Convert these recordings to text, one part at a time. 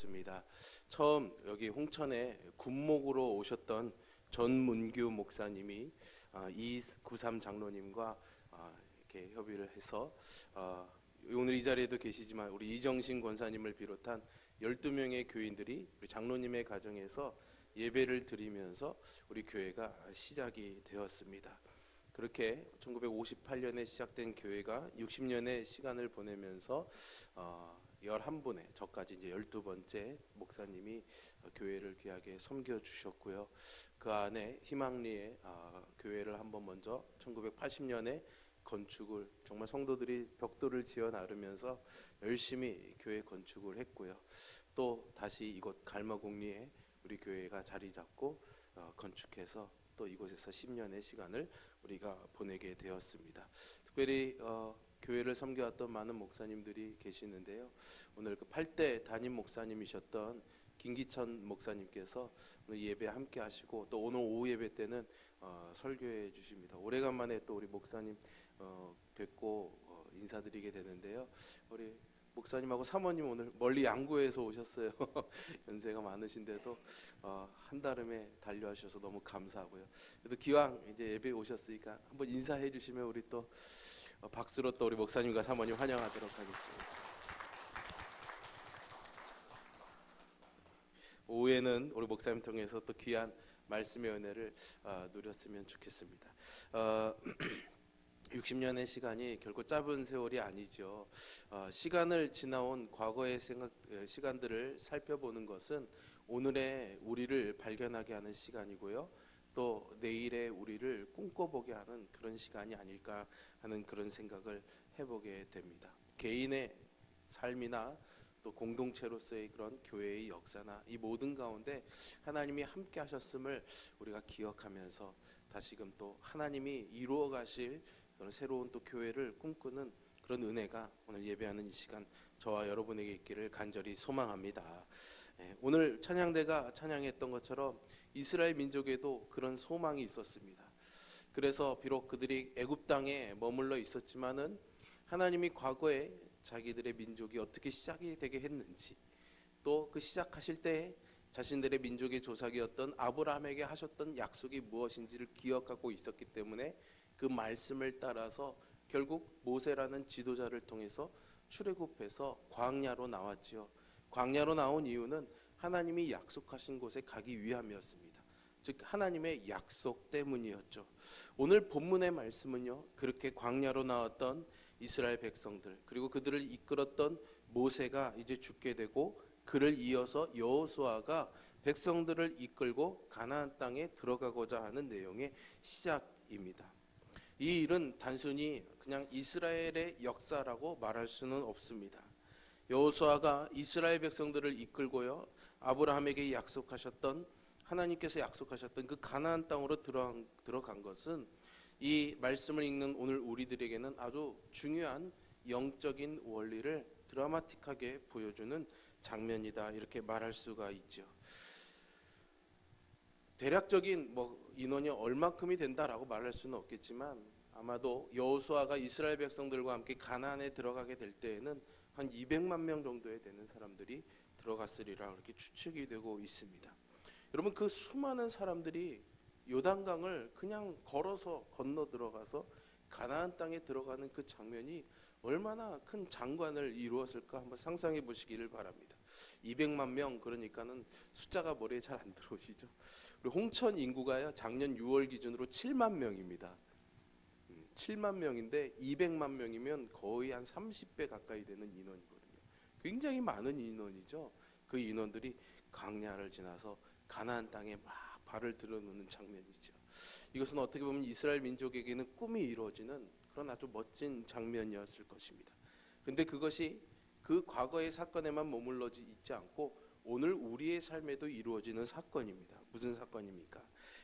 되었습니다. 처음 여기 홍천에 군목으로 오셨던 전문규 목사님이 이구삼 장로님과 이렇게 협의를 해서 오늘 이 자리에도 계시지만 우리 이정신 권사님을 비롯한 12명의 교인들이 우리 장로님의 가정에서 예배를 드리면서 우리 교회가 시작이 되었습니다. 그렇게 1958년에 시작된 교회가 60년의 시간을 보내면서 11분의 저까지 이제 12번째 목사님이 교회를 귀하게 섬겨 주셨고요. 그 안에 희망리에 교회를 한번 먼저 1980년에 건축을 정말 성도들이 벽돌을 지어 나르면서 열심히 교회 건축을 했고요. 또 다시 이곳 갈마공리에 우리 교회가 자리 잡고 건축해서 또 이곳에서 10년의 시간을 우리가 보내게 되었습니다. 특별히 교회를 섬겨왔던 많은 목사님들이 계시는데요. 오늘 그 8대 담임 목사님이셨던 김기천 목사님께서 오늘 예배 함께 하시고 또 오늘 오후 예배 때는 설교해 주십니다. 오래간만에 또 우리 목사님 뵙고 인사드리게 되는데요. 우리 목사님하고 사모님 오늘 멀리 양구에서 오셨어요. 연세가 많으신데도 한달음에 달려하셔서 너무 감사하고요. 그래도 기왕 이제 예배 오셨으니까 한번 인사해 주시면 우리 또 박수로 또 우리 목사님과 사모님 환영하도록 하겠습니다. 오후에는 우리 목사님 통해서 또 귀한 말씀의 은혜를 누렸으면 좋겠습니다. 60년의 시간이 결코 짧은 세월이 아니죠. 시간을 지나온 과거의 시간들을 살펴보는 것은 오늘의 우리를 발견하게 하는 시간이고요. 또 내일의 우리를 꿈꿔보게 하는 그런 시간이 아닐까 하는 그런 생각을 해보게 됩니다. 개인의 삶이나 또 공동체로서의 그런 교회의 역사나 이 모든 가운데 하나님이 함께 하셨음을 우리가 기억하면서 다시금 또 하나님이 이루어 가실 그런 새로운 또 교회를 꿈꾸는 그런 은혜가 오늘 예배하는 이 시간 저와 여러분에게 있기를 간절히 소망합니다. 오늘 찬양대가 찬양했던 것처럼 이스라엘 민족에도 그런 소망이 있었습니다. 그래서 비록 그들이 애굽 땅에 머물러 있었지만은 하나님이 과거에 자기들의 민족이 어떻게 시작이 되게 했는지 또 그 시작하실 때 자신들의 민족의 조상이었던 아브라함에게 하셨던 약속이 무엇인지를 기억하고 있었기 때문에 그 말씀을 따라서 결국 모세라는 지도자를 통해서 출애굽해서 광야로 나왔지요. 광야로 나온 이유는 하나님이 약속하신 곳에 가기 위함이었습니다. 즉 하나님의 약속 때문이었죠. 오늘 본문의 말씀은요, 그렇게 광야로 나왔던 이스라엘 백성들 그리고 그들을 이끌었던 모세가 이제 죽게 되고 그를 이어서 여호수아가 백성들을 이끌고 가나안 땅에 들어가고자 하는 내용의 시작입니다. 이 일은 단순히 그냥 이스라엘의 역사라고 말할 수는 없습니다. 여호수아가 이스라엘 백성들을 이끌고요, 아브라함에게 약속하셨던 하나님께서 약속하셨던 그 가나안 땅으로 들어간 것은 이 말씀을 읽는 오늘 우리들에게는 아주 중요한 영적인 원리를 드라마틱하게 보여주는 장면이다 이렇게 말할 수가 있죠. 대략적인 인원이 얼마큼이 된다라고 말할 수는 없겠지만 아마도 여호수아가 이스라엘 백성들과 함께 가나안에 들어가게 될 때에는 한 200만 명 정도에 되는 사람들이 들어갔으리라 그렇게 추측이 되고 있습니다. 여러분 그 수많은 사람들이 요단강을 그냥 걸어서 건너 들어가서 가나안 땅에 들어가는 그 장면이 얼마나 큰 장관을 이루었을까 한번 상상해 보시기를 바랍니다. 200만 명 그러니까는 숫자가 머리에 잘 안 들어오시죠? 우리 홍천 인구가요 작년 6월 기준으로 7만 명입니다. 7만 명인데 200만 명이면 거의 한 30배 가까이 되는 인원이거든요. 굉장히 많은 인원이죠. 그 인원들이 광야를 지나서 가나안 땅에 막 발을 들여놓는 장면이죠. 이것은 어떻게 보면 이스라엘 민족에게는 꿈이 이루어지는 그런 아주 멋진 장면이었을 것입니다. 그런데 그것이 그 과거의 사건에만 머물러지 있지 않고 오늘 우리의 삶에도 이루어지는 사건입니다. 무슨 사건입니까?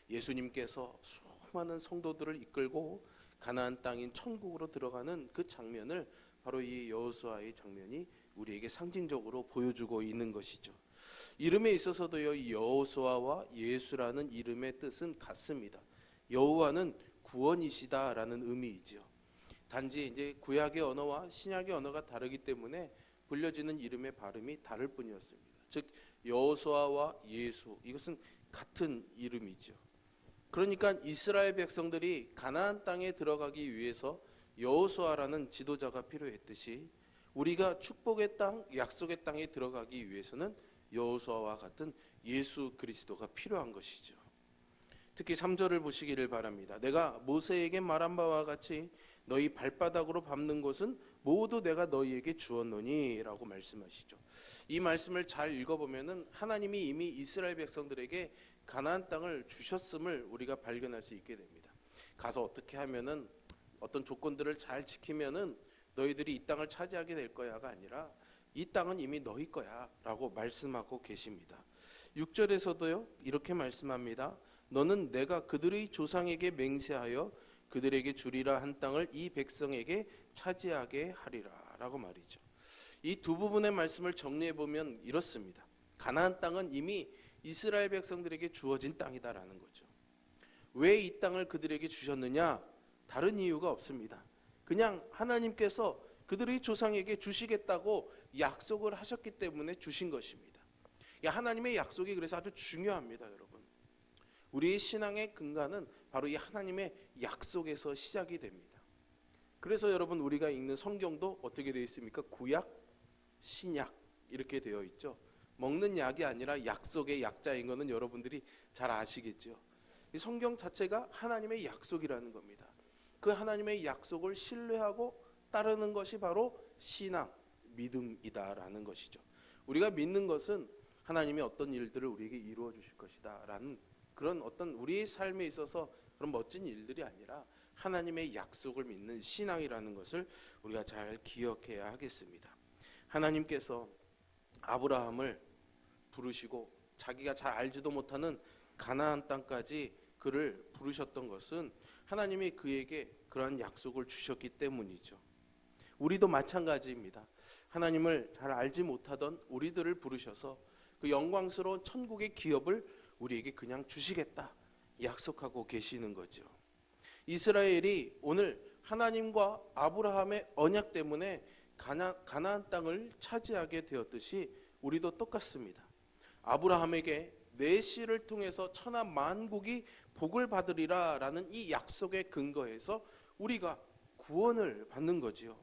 예수님께서 수많은 성도들을 이끌고 가나안 땅인 천국으로 들어가는 그 장면을 바로 이 여호수아의 장면이 우리에게 상징적으로 보여주고 있는 것이죠. 이름에 있어서도요, 이 여호수아와 예수라는 이름의 뜻은 같습니다. 여호와는 구원이시다라는 의미이지요. 단지 이제 구약의 언어와 신약의 언어가 다르기 때문에 불려지는 이름의 발음이 다를 뿐이었습니다. 즉 여호수아와 예수, 이것은 같은 이름이죠. 그러니까 이스라엘 백성들이 가나안 땅에 들어가기 위해서 여호수아라는 지도자가 필요했듯이 우리가 축복의 땅, 약속의 땅에 들어가기 위해서는 여호수아와 같은 예수 그리스도가 필요한 것이죠. 특히 3절을 보시기를 바랍니다. 내가 모세에게 말한 바와 같이 너희 발바닥으로 밟는 것은 모두 내가 너희에게 주었노니 라고 말씀하시죠. 이 말씀을 잘 읽어보면은 하나님이 이미 이스라엘 백성들에게 가나안 땅을 주셨음을 우리가 발견할 수 있게 됩니다. 가서 어떻게 하면은 어떤 조건들을 잘 지키면은 너희들이 이 땅을 차지하게 될 거야가 아니라 이 땅은 이미 너희 거야 라고 말씀하고 계십니다. 6절에서도요 이렇게 말씀합니다. 너는 내가 그들의 조상에게 맹세하여 그들에게 주리라 한 땅을 이 백성에게 차지하게 하리라 라고 말이죠. 이 두 부분의 말씀을 정리해 보면 이렇습니다. 가나안 땅은 이미 이스라엘 백성들에게 주어진 땅이다라는 거죠. 왜 이 땅을 그들에게 주셨느냐? 다른 이유가 없습니다. 그냥 하나님께서 그들의 조상에게 주시겠다고 약속을 하셨기 때문에 주신 것입니다. 하나님의 약속이 그래서 아주 중요합니다, 여러분. 우리의 신앙의 근간은 바로 이 하나님의 약속에서 시작이 됩니다. 그래서 여러분 우리가 읽는 성경도 어떻게 되어 있습니까? 구약, 신약 이렇게 되어 있죠. 먹는 약이 아니라 약속의 약자인 것은 여러분들이 잘 아시겠죠. 이 성경 자체가 하나님의 약속이라는 겁니다. 그 하나님의 약속을 신뢰하고 따르는 것이 바로 신앙, 믿음이다라는 것이죠. 우리가 믿는 것은 하나님이 어떤 일들을 우리에게 이루어 주실 것이다라는 그런 어떤 우리의 삶에 있어서 그런 멋진 일들이 아니라 하나님의 약속을 믿는 신앙이라는 것을 우리가 잘 기억해야 하겠습니다. 하나님께서 아브라함을 부르시고 자기가 잘 알지도 못하는 가나안 땅까지 그를 부르셨던 것은 하나님이 그에게 그러한 약속을 주셨기 때문이죠. 우리도 마찬가지입니다. 하나님을 잘 알지 못하던 우리들을 부르셔서 그 영광스러운 천국의 기업을 우리에게 그냥 주시겠다 약속하고 계시는 거죠. 이스라엘이 오늘 하나님과 아브라함의 언약 때문에 가나안 땅을 차지하게 되었듯이 우리도 똑같습니다. 아브라함에게 내 씨를 통해서 천하 만국이 복을 받으리라 라는 이 약속의 근거에서 우리가 구원을 받는 거지요.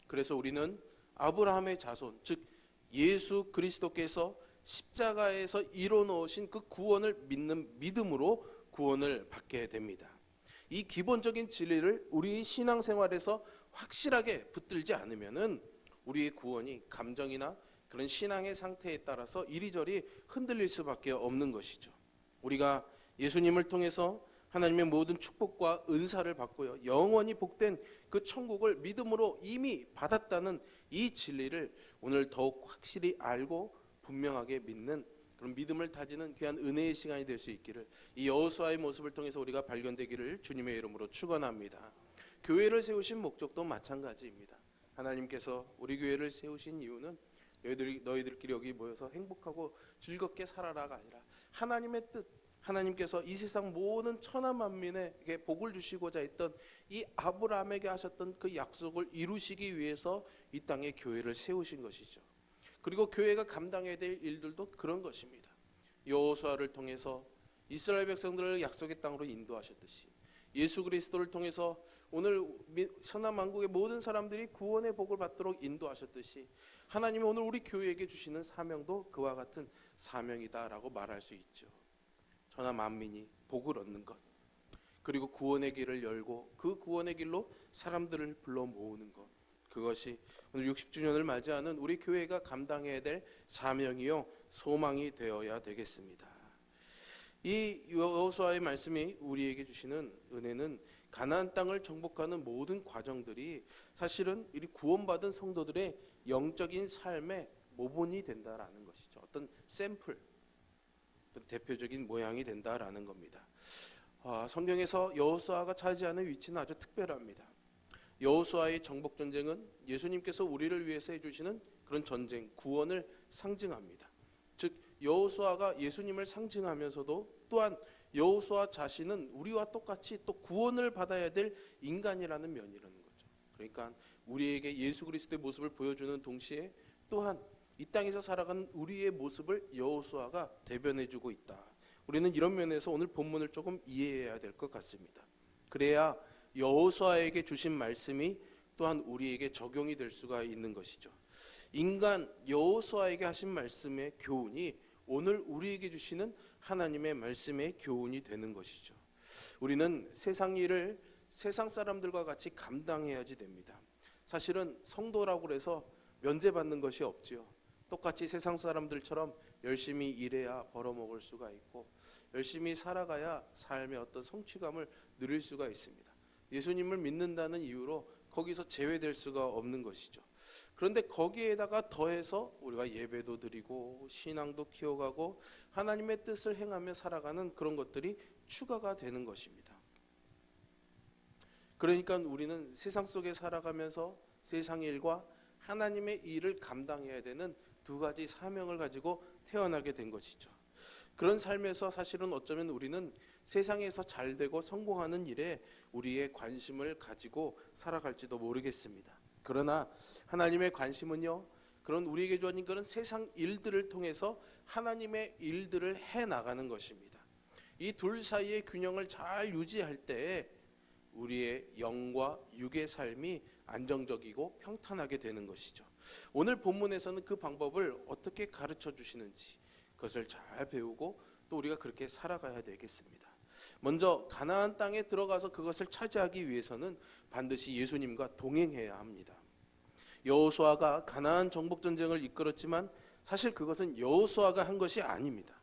그래서 우리는 아브라함의 자손, 즉 예수 그리스도께서 십자가에서 이뤄놓으신 그 구원을 믿는 믿음으로 구원을 받게 됩니다. 이 기본적인 진리를 우리의 신앙생활에서 확실하게 붙들지 않으면은 우리의 구원이 감정이나 그런 신앙의 상태에 따라서 이리저리 흔들릴 수밖에 없는 것이죠. 우리가 예수님을 통해서 하나님의 모든 축복과 은사를 받고요, 영원히 복된 그 천국을 믿음으로 이미 받았다는 이 진리를 오늘 더욱 확실히 알고 분명하게 믿는 그런 믿음을 다지는 귀한 은혜의 시간이 될 수 있기를, 이 여호수아의 모습을 통해서 우리가 발견되기를 주님의 이름으로 축원합니다. 교회를 세우신 목적도 마찬가지입니다. 하나님께서 우리 교회를 세우신 이유는 너희들끼리 여기 모여서 행복하고 즐겁게 살아라가 아니라 하나님의 뜻, 하나님께서 이 세상 모든 천하 만민에게 복을 주시고자 했던 이 아브라함에게 하셨던 그 약속을 이루시기 위해서 이 땅에 교회를 세우신 것이죠. 그리고 교회가 감당해야 될 일들도 그런 것입니다. 여호수아를 통해서 이스라엘 백성들을 약속의 땅으로 인도하셨듯이 예수 그리스도를 통해서 오늘 천하 만국의 모든 사람들이 구원의 복을 받도록 인도하셨듯이 하나님이 오늘 우리 교회에게 주시는 사명도 그와 같은 사명이다라고 말할 수 있죠. 천하 만민이 복을 얻는 것, 그리고 구원의 길을 열고 그 구원의 길로 사람들을 불러 모으는 것, 그것이 오늘 60주년을 맞이하는 우리 교회가 감당해야 될 사명이요 소망이 되어야 되겠습니다. 이 여호수아의 말씀이 우리에게 주시는 은혜는 가나안 땅을 정복하는 모든 과정들이 사실은 이 구원받은 성도들의 영적인 삶의 모본이 된다라는 것이죠. 어떤 샘플, 어떤 대표적인 모양이 된다라는 겁니다. 성경에서 여호수아가 차지하는 위치는 아주 특별합니다. 여호수아의 정복 전쟁은 예수님께서 우리를 위해서 해주시는 그런 전쟁, 구원을 상징합니다. 즉 여호수아가 예수님을 상징하면서도 또한 여호수아 자신은 우리와 똑같이 또 구원을 받아야 될 인간이라는 면이라는 거죠. 그러니까 우리에게 예수 그리스도의 모습을 보여주는 동시에 또한 이 땅에서 살아가는 우리의 모습을 여호수아가 대변해주고 있다. 우리는 이런 면에서 오늘 본문을 조금 이해해야 될 것 같습니다. 그래야 여호수아에게 주신 말씀이 또한 우리에게 적용이 될 수가 있는 것이죠. 인간 여호수아에게 하신 말씀의 교훈이 오늘 우리에게 주시는 하나님의 말씀의 교훈이 되는 것이죠. 우리는 세상 일을 세상 사람들과 같이 감당해야지 됩니다. 사실은 성도라고 해서 면제받는 것이 없지요. 똑같이 세상 사람들처럼 열심히 일해야 벌어먹을 수가 있고 열심히 살아가야 삶의 어떤 성취감을 누릴 수가 있습니다. 예수님을 믿는다는 이유로 거기서 제외될 수가 없는 것이죠. 그런데 거기에다가 더해서 우리가 예배도 드리고 신앙도 키워가고 하나님의 뜻을 행하며 살아가는 그런 것들이 추가가 되는 것입니다. 그러니까 우리는 세상 속에 살아가면서 세상 일과 하나님의 일을 감당해야 되는 두 가지 사명을 가지고 태어나게 된 것이죠. 그런 삶에서 사실은 어쩌면 우리는 세상에서 잘되고 성공하는 일에 우리의 관심을 가지고 살아갈지도 모르겠습니다. 그러나 하나님의 관심은요, 그런 우리에게 주어진 그런 세상 일들을 통해서 하나님의 일들을 해나가는 것입니다. 이 둘 사이의 균형을 잘 유지할 때에 우리의 영과 육의 삶이 안정적이고 평탄하게 되는 것이죠. 오늘 본문에서는 그 방법을 어떻게 가르쳐 주시는지 그것을 잘 배우고 또 우리가 그렇게 살아가야 되겠습니다. 먼저 가나안 땅에 들어가서 그것을 차지하기 위해서는 반드시 예수님과 동행해야 합니다. 여호수아가 가나안 정복 전쟁을 이끌었지만 사실 그것은 여호수아가 한 것이 아닙니다.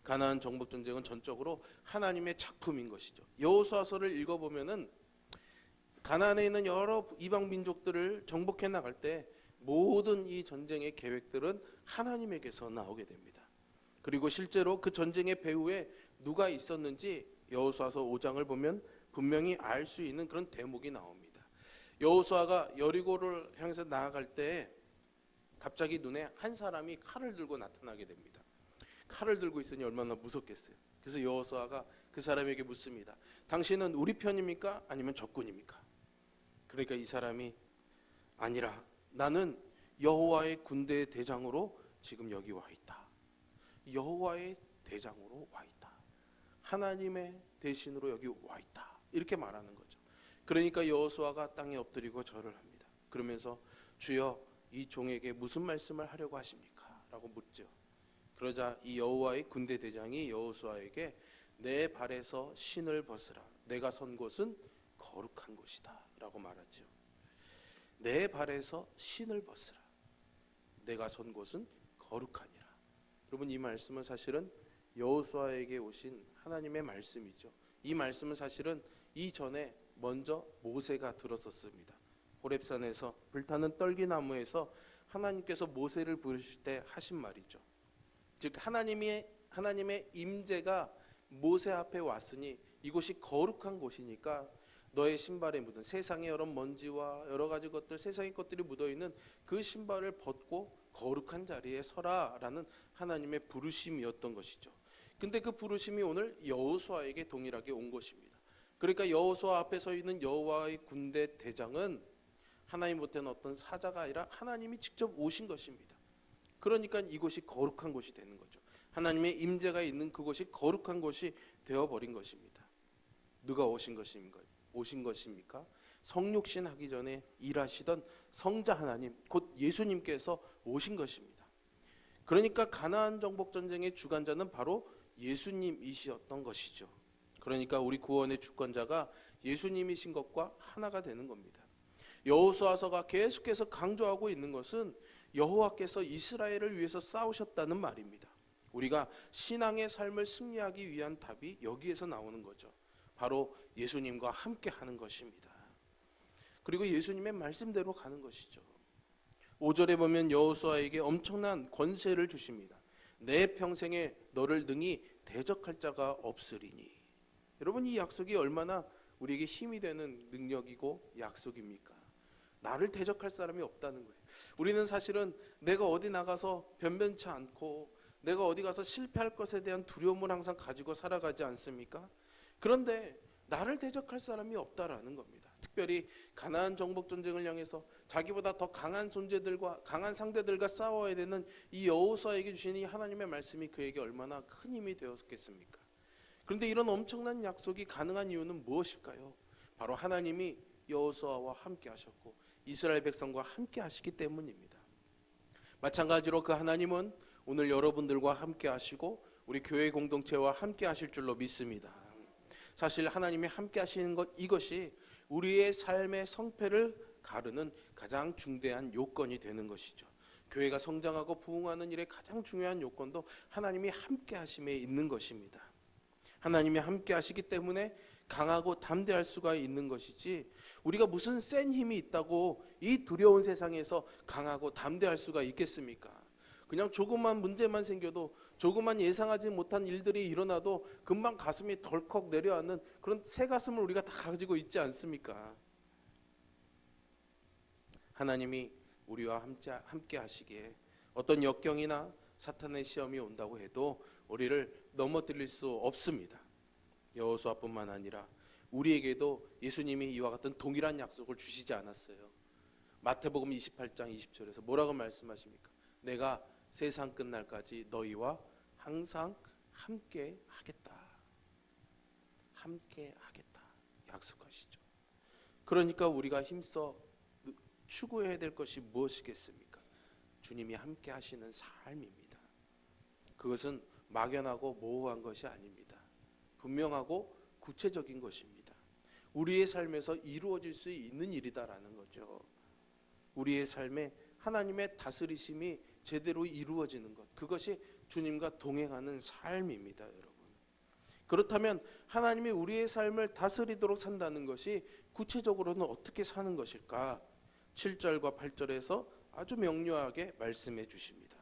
가나안 정복 전쟁은 전적으로 하나님의 작품인 것이죠. 여호수아서를 읽어보면은 가나안에 있는 여러 이방 민족들을 정복해 나갈 때 모든 이 전쟁의 계획들은 하나님에게서 나오게 됩니다. 그리고 실제로 그 전쟁의 배후에 누가 있었는지 여호수아서 5장을 보면 분명히 알 수 있는 그런 대목이 나옵니다. 여호수아가 여리고를 향해서 나아갈 때 갑자기 눈에 한 사람이 칼을 들고 나타나게 됩니다. 칼을 들고 있으니 얼마나 무섭겠어요. 그래서 여호수아가 그 사람에게 묻습니다. 당신은 우리 편입니까? 아니면 적군입니까? 그러니까 이 사람이 아니라 나는 여호와의 군대의 대장으로 지금 여기 와 있다. 여호와의 대장으로 와 있다. 하나님의 대신으로 여기 와 있다. 이렇게 말하는 거죠. 그러니까 여호수아가 땅에 엎드리고 절을 합니다. 그러면서 주여 이 종에게 무슨 말씀을 하려고 하십니까? 라고 묻죠. 그러자 이 여호와의 군대 대장이 여호수아에게 내 발에서 신을 벗으라. 내가 선 곳은 거룩한 곳이다. 라고 말하죠. 내 발에서 신을 벗으라. 내가 선 곳은 거룩하니라. 여러분 이 말씀은 사실은 여호수아에게 오신 하나님의 말씀이죠. 이 말씀은 사실은 이전에 먼저 모세가 들었었습니다. 호렙산에서 불타는 떨기나무에서 하나님께서 모세를 부르실 때 하신 말이죠. 즉 하나님의 임재가 모세 앞에 왔으니 이곳이 거룩한 곳이니까 너의 신발에 묻은 세상의 여러 먼지와 여러 가지 것들, 세상의 것들이 묻어있는 그 신발을 벗고 거룩한 자리에 서라라는 하나님의 부르심이었던 것이죠. 근데 그 부르심이 오늘 여호수아에게 동일하게 온 것입니다. 그러니까 여호수아 앞에 서 있는 여호와의 군대 대장은 하나님 못한 어떤 사자가 아니라 하나님이 직접 오신 것입니다. 그러니까 이곳이 거룩한 곳이 되는 거죠. 하나님의 임재가 있는 그곳이 거룩한 곳이 되어버린 것입니다. 누가 오신 것입니까? 성육신 하기 전에 일하시던 성자 하나님, 곧 예수님께서 오신 것입니다. 그러니까 가나안 정복 전쟁의 주관자는 바로 예수님이셨던 것이죠. 그러니까 우리 구원의 주권자가 예수님이신 것과 하나가 되는 겁니다. 여호수아서가 계속해서 강조하고 있는 것은 여호와께서 이스라엘을 위해서 싸우셨다는 말입니다. 우리가 신앙의 삶을 승리하기 위한 답이 여기에서 나오는 거죠. 바로 예수님과 함께 하는 것입니다. 그리고 예수님의 말씀대로 가는 것이죠. 5절에 보면 여호수아에게 엄청난 권세를 주십니다. 내 평생에 너를 능히 대적할 자가 없으리니. 여러분 이 약속이 얼마나 우리에게 힘이 되는 능력이고 약속입니까? 나를 대적할 사람이 없다는 거예요. 우리는 사실은 내가 어디 나가서 변변치 않고 내가 어디 가서 실패할 것에 대한 두려움을 항상 가지고 살아가지 않습니까? 그런데 나를 대적할 사람이 없다라는 겁니다. 특별히 가나안 정복 전쟁을 향해서 자기보다 더 강한 존재들과 강한 상대들과 싸워야 되는 이 여호수아에게 주신 이 하나님의 말씀이 그에게 얼마나 큰 힘이 되었겠습니까? 그런데 이런 엄청난 약속이 가능한 이유는 무엇일까요? 바로 하나님이 여호수아와 함께 하셨고 이스라엘 백성과 함께 하시기 때문입니다. 마찬가지로 그 하나님은 오늘 여러분들과 함께 하시고 우리 교회 공동체와 함께 하실 줄로 믿습니다. 사실 하나님이 함께 하시는 것, 이것이 우리의 삶의 성패를 가르는 가장 중대한 요건이 되는 것이죠. 교회가 성장하고 부흥하는 일의 가장 중요한 요건도 하나님이 함께 하심에 있는 것입니다. 하나님이 함께 하시기 때문에 강하고 담대할 수가 있는 것이지, 우리가 무슨 센 힘이 있다고 이 두려운 세상에서 강하고 담대할 수가 있겠습니까? 그냥 조그만 문제만 생겨도, 조그만 예상하지 못한 일들이 일어나도 금방 가슴이 덜컥 내려앉는 그런 새 가슴을 우리가 다 가지고 있지 않습니까? 하나님이 우리와 함께 하시기에 어떤 역경이나 사탄의 시험이 온다고 해도 우리를 넘어뜨릴 수 없습니다. 여호수아뿐만 아니라 우리에게도 예수님이 이와 같은 동일한 약속을 주시지 않았어요. 마태복음 28장 20절에서 뭐라고 말씀하십니까? 내가 세상 끝날까지 너희와 항상 함께 하겠다. 함께 하겠다. 약속하시죠. 그러니까 우리가 힘써 추구해야 될 것이 무엇이겠습니까? 주님이 함께 하시는 삶입니다. 그것은 막연하고 모호한 것이 아닙니다. 분명하고 구체적인 것입니다. 우리의 삶에서 이루어질 수 있는 일이다라는 거죠. 우리의 삶에 하나님의 다스리심이 제대로 이루어지는 것, 그것이 주님과 동행하는 삶입니다, 여러분. 그렇다면 하나님이 우리의 삶을 다스리도록 산다는 것이 구체적으로는 어떻게 사는 것일까? 7절과 8절에서 아주 명료하게 말씀해 주십니다.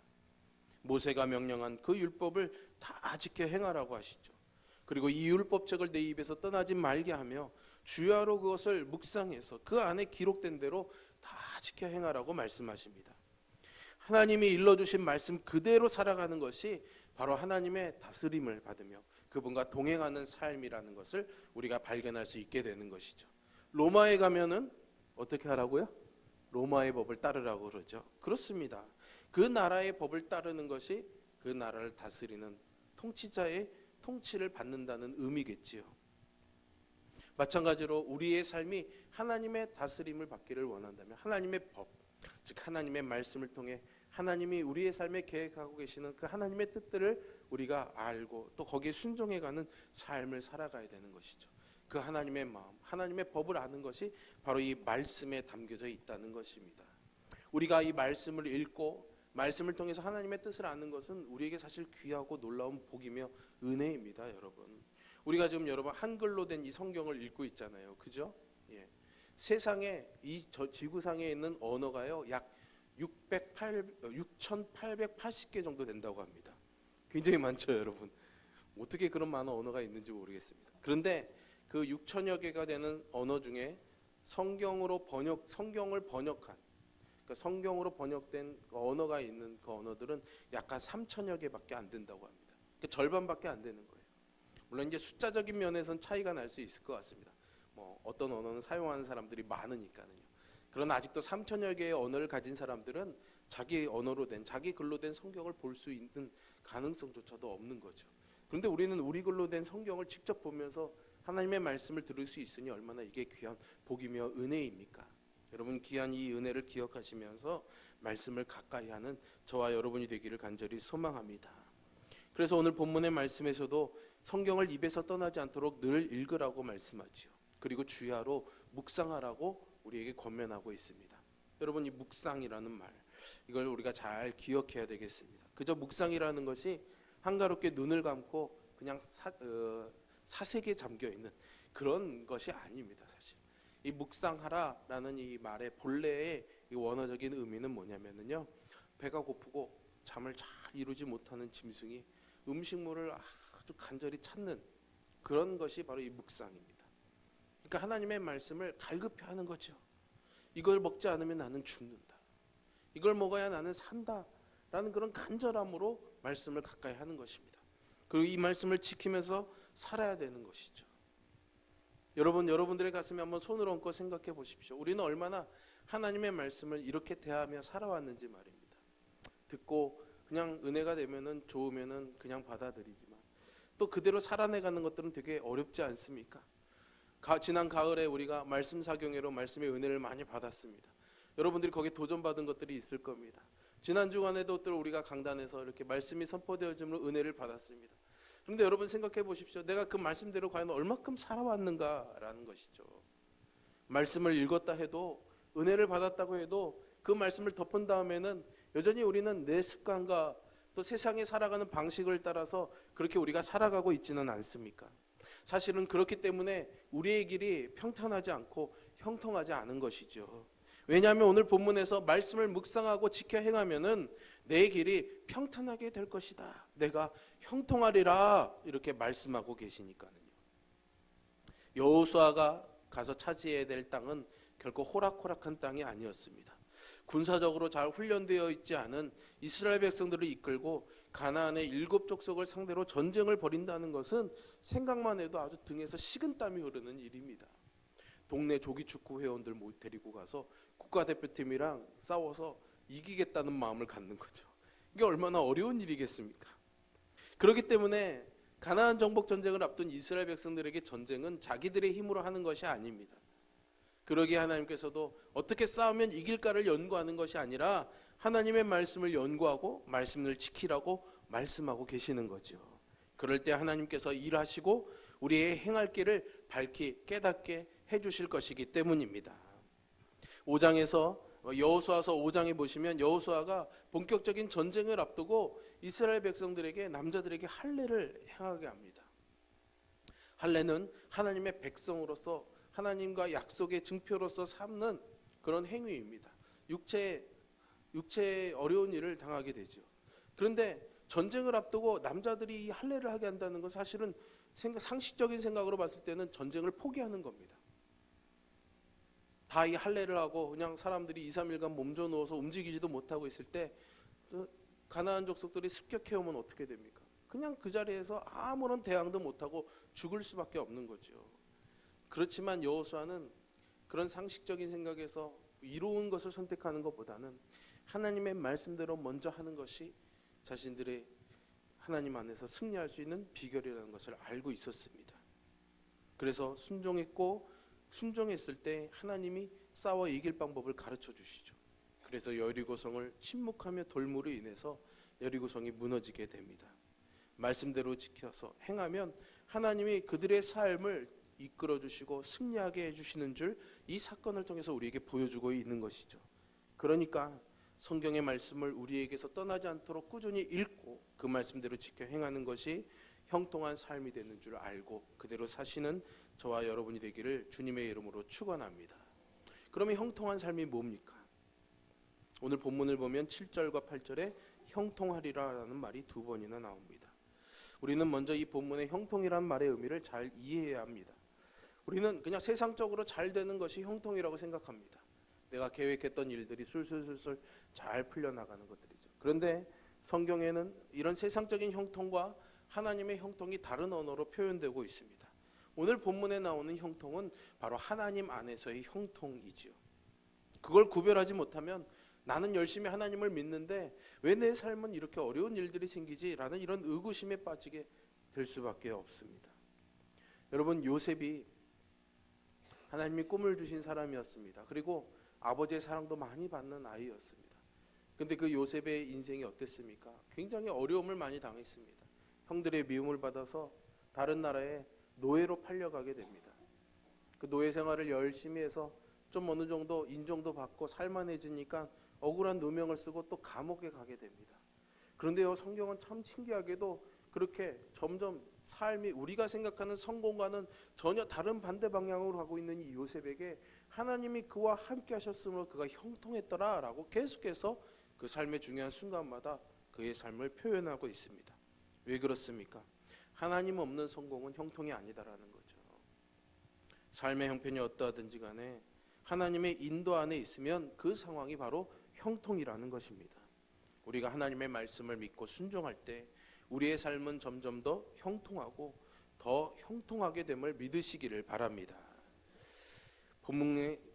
모세가 명령한 그 율법을 다 지켜 행하라고 하시죠. 그리고 이 율법책을 내 입에서 떠나지 말게 하며 주야로 그것을 묵상해서 그 안에 기록된 대로 다 지켜 행하라고 말씀하십니다. 하나님이 일러주신 말씀 그대로 살아가는 것이 바로 하나님의 다스림을 받으며 그분과 동행하는 삶이라는 것을 우리가 발견할 수 있게 되는 것이죠. 로마에 가면은 어떻게 하라고요? 로마의 법을 따르라고 그러죠. 그렇습니다. 그 나라의 법을 따르는 것이 그 나라를 다스리는 통치자의 통치를 받는다는 의미겠지요. 마찬가지로 우리의 삶이 하나님의 다스림을 받기를 원한다면 하나님의 법, 즉 하나님의 말씀을 통해 하나님이 우리의 삶에 계획하고 계시는 그 하나님의 뜻들을 우리가 알고 또 거기에 순종해가는 삶을 살아가야 되는 것이죠. 그 하나님의 마음, 하나님의 법을 아는 것이 바로 이 말씀에 담겨져 있다는 것입니다. 우리가 이 말씀을 읽고 말씀을 통해서 하나님의 뜻을 아는 것은 우리에게 사실 귀하고 놀라운 복이며 은혜입니다, 여러분. 우리가 지금 여러분 한글로 된 이 성경을 읽고 있잖아요, 그죠? 예. 세상에 이 지구상에 있는 언어가요 약 6,880개 정도 된다고 합니다. 굉장히 많죠, 여러분. 어떻게 그런 많은 언어가 있는지 모르겠습니다. 그런데 그 6천여 개가 되는 언어 중에 성경을 번역한, 그러니까 성경으로 번역된 언어가 있는 그 언어들은 약간 3천여 개밖에 안 된다고 합니다. 그러니까 절반밖에 안 되는 거예요. 물론 이제 숫자적인 면에서는 차이가 날 수 있을 것 같습니다. 뭐 어떤 언어는 사용하는 사람들이 많으니까요. 그러나 아직도 3천여 개의 언어를 가진 사람들은 자기 언어로 된, 자기 글로 된 성경을 볼 수 있는 가능성조차도 없는 거죠. 그런데 우리는 우리 글로 된 성경을 직접 보면서 하나님의 말씀을 들을 수 있으니 얼마나 이게 귀한 복이며 은혜입니까? 여러분, 귀한 이 은혜를 기억하시면서 말씀을 가까이 하는 저와 여러분이 되기를 간절히 소망합니다. 그래서 오늘 본문의 말씀에서도 성경을 입에서 떠나지 않도록 늘 읽으라고 말씀하지요. 그리고 주야로 묵상하라고 우리에게 권면하고 있습니다. 여러분, 이 묵상이라는 말, 이걸 우리가 잘 기억해야 되겠습니다. 그저 묵상이라는 것이 한가롭게 눈을 감고 그냥 사색에 잠겨있는 그런 것이 아닙니다. 사실 이 묵상하라라는 이 말의 본래의 이 원어적인 의미는 뭐냐면요, 배가 고프고 잠을 잘 이루지 못하는 짐승이 음식물을 아주 간절히 찾는 그런 것이 바로 이 묵상입니다. 그러니까 하나님의 말씀을 갈급해 하는 거죠. 이걸 먹지 않으면 나는 죽는다, 이걸 먹어야 나는 산다 라는 그런 간절함으로 말씀을 가까이 하는 것입니다. 그리고 이 말씀을 지키면서 살아야 되는 것이죠. 여러분들의 가슴에 한번 손을 얹고 생각해 보십시오. 우리는 얼마나 하나님의 말씀을 이렇게 대하며 살아왔는지 말입니다. 듣고 그냥 은혜가 되면은 좋으면은 그냥 받아들이지만 또 그대로 살아내가는 것들은 되게 어렵지 않습니까? 지난 가을에 우리가 말씀 사경회로 말씀의 은혜를 많이 받았습니다. 여러분들이 거기에 도전받은 것들이 있을 겁니다. 지난 주간에도 또 우리가 강단에서 이렇게 말씀이 선포되어짐으로 은혜를 받았습니다. 그런데 여러분 생각해 보십시오. 내가 그 말씀대로 과연 얼마큼 살아왔는가라는 것이죠. 말씀을 읽었다 해도, 은혜를 받았다고 해도 그 말씀을 덮은 다음에는 여전히 우리는 내 습관과 또 세상에 살아가는 방식을 따라서 그렇게 우리가 살아가고 있지는 않습니까? 사실은 그렇기 때문에 우리의 길이 평탄하지 않고 형통하지 않은 것이죠. 왜냐하면 오늘 본문에서 말씀을 묵상하고 지켜 행하면은 내 길이 평탄하게 될 것이다, 내가 형통하리라, 이렇게 말씀하고 계시니까요. 여호수아가 가서 차지해야 될 땅은 결코 호락호락한 땅이 아니었습니다. 군사적으로 잘 훈련되어 있지 않은 이스라엘 백성들을 이끌고 가나안의 7 족속을 상대로 전쟁을 벌인다는 것은 생각만 해도 아주 등에서 식은땀이 흐르는 일입니다. 동네 조기축구 회원들 데리고 가서 국가대표팀이랑 싸워서 이기겠다는 마음을 갖는 거죠. 이게 얼마나 어려운 일이겠습니까? 그렇기 때문에 가나안 정복 전쟁을 앞둔 이스라엘 백성들에게 전쟁은 자기들의 힘으로 하는 것이 아닙니다. 그러기에 하나님께서도 어떻게 싸우면 이길까를 연구하는 것이 아니라 하나님의 말씀을 연구하고 말씀을 지키라고 말씀하고 계시는 거죠. 그럴 때 하나님께서 일하시고 우리의 행할 길을 밝히 깨닫게 해주실 것이기 때문입니다. 5장에서 여호수아서 5장에 보시면 여호수아가 본격적인 전쟁을 앞두고 이스라엘 백성들에게, 남자들에게 할례를 행하게 합니다. 할례는 하나님의 백성으로서 하나님과 약속의 증표로서 삼는 그런 행위입니다. 육체의 어려운 일을 당하게 되죠. 그런데 전쟁을 앞두고 남자들이 이 할례를 하게 한다는 건 사실은 상식적인 생각으로 봤을 때는 전쟁을 포기하는 겁니다. 다 이 할례를 하고 그냥 사람들이 2, 3일간 몸져 누워서 움직이지도 못하고 있을 때 가나안 족속들이 습격해 오면 어떻게 됩니까? 그냥 그 자리에서 아무런 대항도 못하고 죽을 수밖에 없는 거죠. 그렇지만 여호수아는 그런 상식적인 생각에서 이로운 것을 선택하는 것보다는 하나님의 말씀대로 먼저 하는 것이 자신들의 하나님 안에서 승리할 수 있는 비결이라는 것을 알고 있었습니다. 그래서 순종했을 때 하나님이 싸워 이길 방법을 가르쳐 주시죠. 그래서 여리고성을 침묵하며 돌무로 인해서 여리고성이 무너지게 됩니다. 말씀대로 지켜서 행하면 하나님이 그들의 삶을 이끌어 주시고 승리하게 해주시는 줄 이 사건을 통해서 우리에게 보여주고 있는 것이죠. 그러니까 성경의 말씀을 우리에게서 떠나지 않도록 꾸준히 읽고 그 말씀대로 지켜 행하는 것이 형통한 삶이 되는 줄 알고 그대로 사시는 저와 여러분이 되기를 주님의 이름으로 축원합니다. 그러면 형통한 삶이 뭡니까? 오늘 본문을 보면 7절과 8절에 형통하리라라는 말이 2번이나 나옵니다. 우리는 먼저 이 본문의 형통이라는 말의 의미를 잘 이해해야 합니다. 우리는 그냥 세상적으로 잘 되는 것이 형통이라고 생각합니다. 내가 계획했던 일들이 술술술술 잘 풀려나가는 것들이죠. 그런데 성경에는 이런 세상적인 형통과 하나님의 형통이 다른 언어로 표현되고 있습니다. 오늘 본문에 나오는 형통은 바로 하나님 안에서의 형통이지요. 그걸 구별하지 못하면 나는 열심히 하나님을 믿는데 왜 내 삶은 이렇게 어려운 일들이 생기지라는 이런 의구심에 빠지게 될 수밖에 없습니다. 여러분, 요셉이 하나님이 꿈을 주신 사람이었습니다. 그리고 아버지의 사랑도 많이 받는 아이였습니다. 그런데 그 요셉의 인생이 어땠습니까? 굉장히 어려움을 많이 당했습니다. 형들의 미움을 받아서 다른 나라에 노예로 팔려가게 됩니다. 그 노예 생활을 열심히 해서 좀 어느 정도 인정도 받고 살만해지니까 억울한 누명을 쓰고 또 감옥에 가게 됩니다. 그런데요, 성경은 참 신기하게도 그렇게 점점 삶이 우리가 생각하는 성공과는 전혀 다른 반대 방향으로 가고 있는 이 요셉에게 하나님이 그와 함께 하셨으므로 그가 형통했더라라고 계속해서 그 삶의 중요한 순간마다 그의 삶을 표현하고 있습니다. 왜 그렇습니까? 하나님 없는 성공은 형통이 아니다라는 거죠. 삶의 형편이 어떠하든지 간에 하나님의 인도 안에 있으면 그 상황이 바로 형통이라는 것입니다. 우리가 하나님의 말씀을 믿고 순종할 때 우리의 삶은 점점 더 형통하고 더 형통하게 됨을 믿으시기를 바랍니다.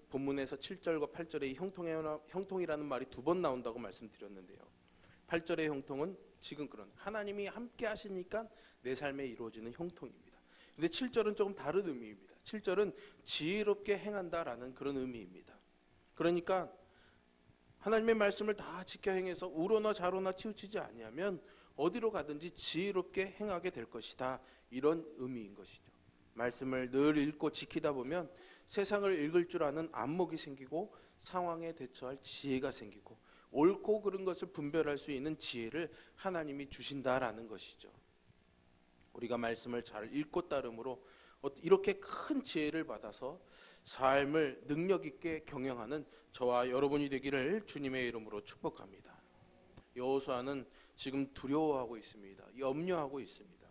본문에서 7절과 8절에 형통이라는 말이 2번 나온다고 말씀드렸는데요. 8절의 형통은 지금 그런 하나님이 함께 하시니까 내 삶에 이루어지는 형통입니다. 근데 7절은 조금 다른 의미입니다. 7절은 지혜롭게 행한다라는 그런 의미입니다. 그러니까 하나님의 말씀을 다 지켜 행해서 우로나 좌로나 치우치지 아니하면 어디로 가든지 지혜롭게 행하게 될 것이다, 이런 의미인 것이죠. 말씀을 늘 읽고 지키다 보면 세상을 읽을 줄 아는 안목이 생기고 상황에 대처할 지혜가 생기고 옳고 그른 것을 분별할 수 있는 지혜를 하나님이 주신다라는 것이죠. 우리가 말씀을 잘 읽고 따름으로 이렇게 큰 지혜를 받아서 삶을 능력 있게 경영하는 저와 여러분이 되기를 주님의 이름으로 축복합니다. 여호수아는 지금 두려워하고 있습니다. 염려하고 있습니다.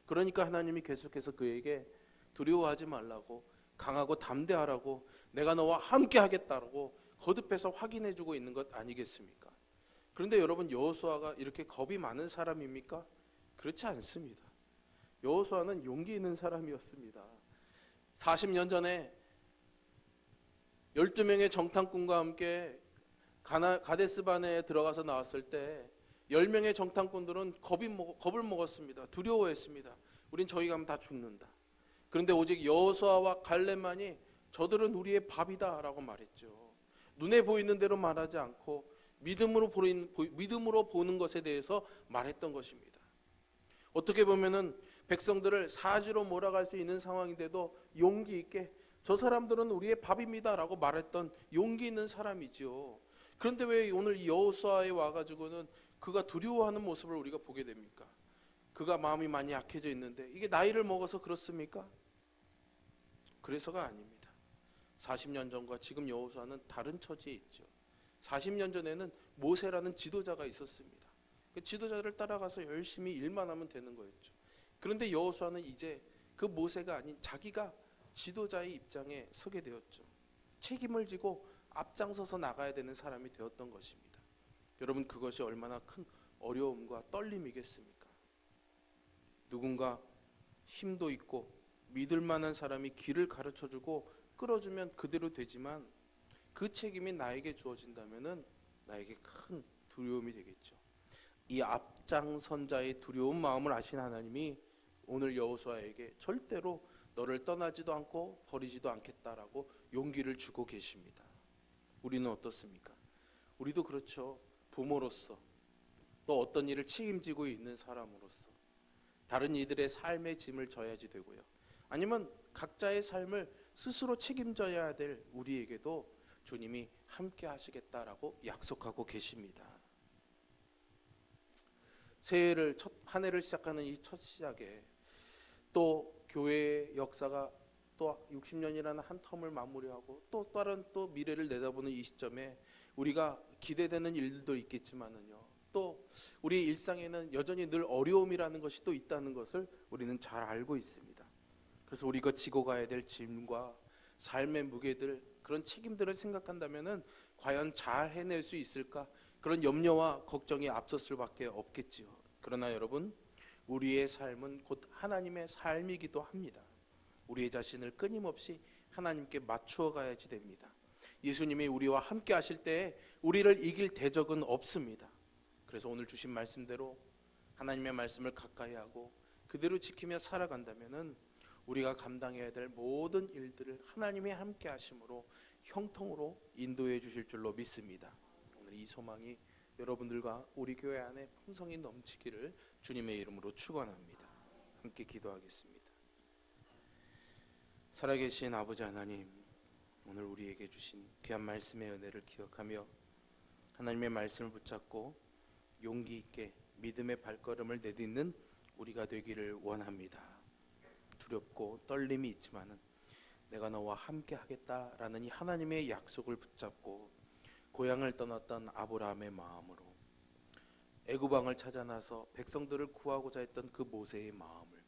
그러니까 하나님이 계속해서 그에게 두려워하지 말라고, 강하고 담대하라고, 내가 너와 함께 하겠다라고 거듭해서 확인해주고 있는 것 아니겠습니까? 그런데 여러분, 여호수아가 이렇게 겁이 많은 사람입니까? 그렇지 않습니다. 여호수아는 용기 있는 사람이었습니다. 40년 전에 12명의 정탐꾼과 함께 가데스바네에 들어가서 나왔을 때 10명의 정탐꾼들은 겁을 먹었습니다. 두려워했습니다. 우린 저희 가면 다 죽는다. 그런데 오직 여호수아와 갈렙만이 저들은 우리의 밥이다 라고 말했죠. 눈에 보이는 대로 말하지 않고 믿음으로 보는 것에 대해서 말했던 것입니다. 어떻게 보면은 백성들을 사지로 몰아갈 수 있는 상황인데도 용기 있게 저 사람들은 우리의 밥입니다 라고 말했던 용기 있는 사람이죠. 그런데 왜 오늘 이 여호수아에 와가지고는 그가 두려워하는 모습을 우리가 보게 됩니까? 그가 마음이 많이 약해져 있는데 이게 나이를 먹어서 그렇습니까? 그래서가 아닙니다. 40년 전과 지금 여호수아는 다른 처지에 있죠. 40년 전에는 모세라는 지도자가 있었습니다. 그 지도자를 따라가서 열심히 일만 하면 되는 거였죠. 그런데 여호수아는 이제 그 모세가 아닌 자기가 지도자의 입장에 서게 되었죠. 책임을 지고 앞장서서 나가야 되는 사람이 되었던 것입니다. 여러분, 그것이 얼마나 큰 어려움과 떨림이겠습니까? 누군가 힘도 있고 믿을 만한 사람이 길을 가르쳐주고 끌어주면 그대로 되지만 그 책임이 나에게 주어진다면 나에게 큰 두려움이 되겠죠. 이 앞장선자의 두려운 마음을 아신 하나님이 오늘 여호수아에게 절대로 너를 떠나지도 않고 버리지도 않겠다라고 용기를 주고 계십니다. 우리는 어떻습니까? 우리도 그렇죠. 부모로서, 또 어떤 일을 책임지고 있는 사람으로서 다른 이들의 삶의 짐을 져야지 되고요. 아니면 각자의 삶을 스스로 책임져야 될 우리에게도 주님이 함께 하시겠다라고 약속하고 계십니다. 새해를 한 해를 시작하는 이 첫 시작에 또 교회의 역사가 또 60년이라는 한 텀을 마무리하고 또 다른 또 미래를 내다보는 이 시점에 우리가 기대되는 일들도 있겠지만은요, 또 우리 일상에는 여전히 늘 어려움이라는 것이 또 있다는 것을 우리는 잘 알고 있습니다. 그래서 우리가 지고 가야 될 짐과 삶의 무게들, 그런 책임들을 생각한다면은 과연 잘 해낼 수 있을까? 그런 염려와 걱정이 앞설 수밖에 없겠지요. 그러나 여러분, 우리의 삶은 곧 하나님의 삶이기도 합니다. 우리의 자신을 끊임없이 하나님께 맞추어 가야지 됩니다. 예수님이 우리와 함께 하실 때에 우리를 이길 대적은 없습니다. 그래서 오늘 주신 말씀대로 하나님의 말씀을 가까이 하고 그대로 지키며 살아간다면은 우리가 감당해야 될 모든 일들을 하나님이 함께 하심으로 형통으로 인도해 주실 줄로 믿습니다. 오늘 이 소망이 여러분들과 우리 교회 안에 풍성히 넘치기를 주님의 이름으로 축원합니다. 함께 기도하겠습니다. 살아계신 아버지 하나님, 오늘 우리에게 주신 귀한 말씀의 은혜를 기억하며 하나님의 말씀을 붙잡고 용기 있게 믿음의 발걸음을 내딛는 우리가 되기를 원합니다. 두렵고 떨림이 있지만은 내가 너와 함께 하겠다라는 이 하나님의 약속을 붙잡고 고향을 떠났던 아브라함의 마음으로 애굽 왕을 찾아 나서 백성들을 구하고자 했던 그 모세의 마음을,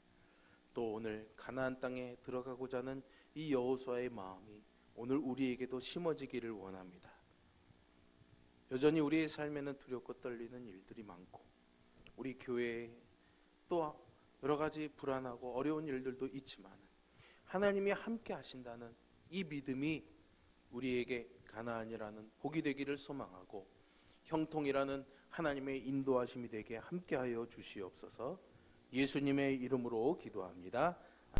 또 오늘 가나안 땅에 들어가고자 하는 이 여호수아의 마음이 오늘 우리에게도 심어지기를 원합니다. 여전히 우리의 삶에는 두렵고 떨리는 일들이 많고 우리 교회에 또 여러 가지 불안하고 어려운 일들도 있지만 하나님이 함께 하신다는 이 믿음이 우리에게 가나안이라는 복이 되기를 소망하고 형통이라는 하나님의 인도하심이 되게 함께하여 주시옵소서. 예수님의 이름으로 기도합니다.